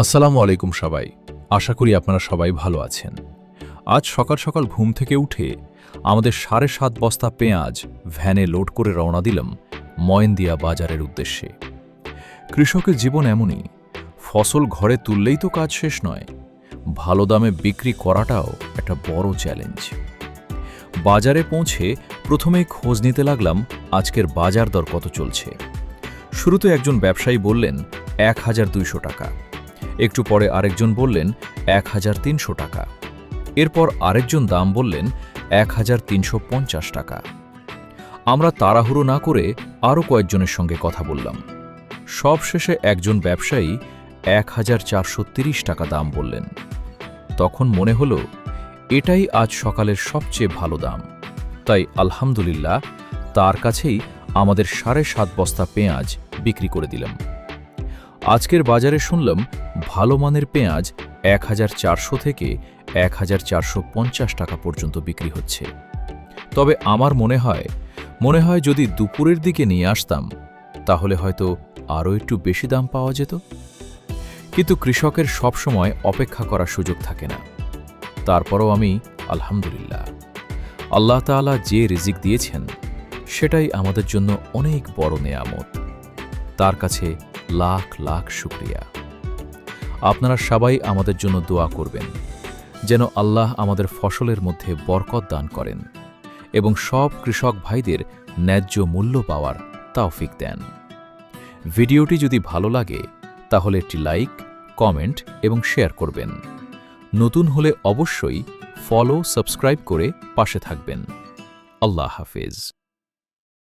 আসসালামু আলাইকুম সবাই। আশা করি আপনারা সবাই ভালো আছেন। আজ সকাল সকাল ঘুম থেকে উঠে আমাদের ৭.৫ বস্তা পেঁয়াজ ভ্যানে লোড করে রওনা দিলাম ময়নদিয়া বাজারের উদ্দেশ্যে। কৃষকের জীবন এমনই, ফসল ঘরে তুললেই তো কাজ শেষ নয়, ভালো দামে বিক্রি করাটাও একটা বড় চ্যালেঞ্জ। বাজারে পৌঁছে প্রথমেই খোঁজ নিতে লাগলাম আজকের বাজার দর কত চলছে। শুরুতে একজন ব্যবসায়ী বললেন ১,২০০ টাকা, একটু পরে আরেকজন বললেন ১,৩০০ টাকা, এরপর আরেকজন দাম বললেন ১,৩৫০ টাকা। আমরা তাড়াহুড়ো না করে আরও কয়েকজনের সঙ্গে কথা বললাম। সবশেষে একজন ব্যবসায়ী ১,৪৩০ টাকা দাম বললেন। তখন মনে হল এটাই আজ সকালের সবচেয়ে ভালো দাম, তাই আলহামদুলিল্লাহ তার কাছেই আমাদের ৭.৫ বস্তা পেঁয়াজ বিক্রি করে দিলাম। আজকের বাজারে শুনলাম ভালো মানের পেঁয়াজ ১,৪০০ থেকে ১,৪৫০ টাকা পর্যন্ত বিক্রি হচ্ছে। তবে আমার মনে হয় যদি দুপুরের দিকে নিয়ে আসতাম তাহলে হয়তো আরও একটু বেশি দাম পাওয়া যেত। কিন্তু কৃষকের সবসময় অপেক্ষা করার সুযোগ থাকে না। তারপরও আমি আলহামদুলিল্লাহ, আল্লাহ তাআলা যে রিজিক দিয়েছেন সেটাই আমাদের জন্য অনেক বড় নেয়ামত। তার কাছে লাখ লাখ শুকরিয়া। আপনারা সবাই আমাদের জন্য দোয়া করবেন যেন আল্লাহ আমাদের ফসলের মধ্যে বরকত দান করেন এবং সব কৃষক ভাইদের ন্যায্য মূল্য পাওয়ার তৌফিক দেন। ভিডিওটি যদি ভালো লাগে তাহলে একটি লাইক, কমেন্ট এবং শেয়ার করবেন। নতুন হলে অবশ্যই ফলো, সাবস্ক্রাইব করে পাশে থাকবেন। আল্লাহ হাফেজ।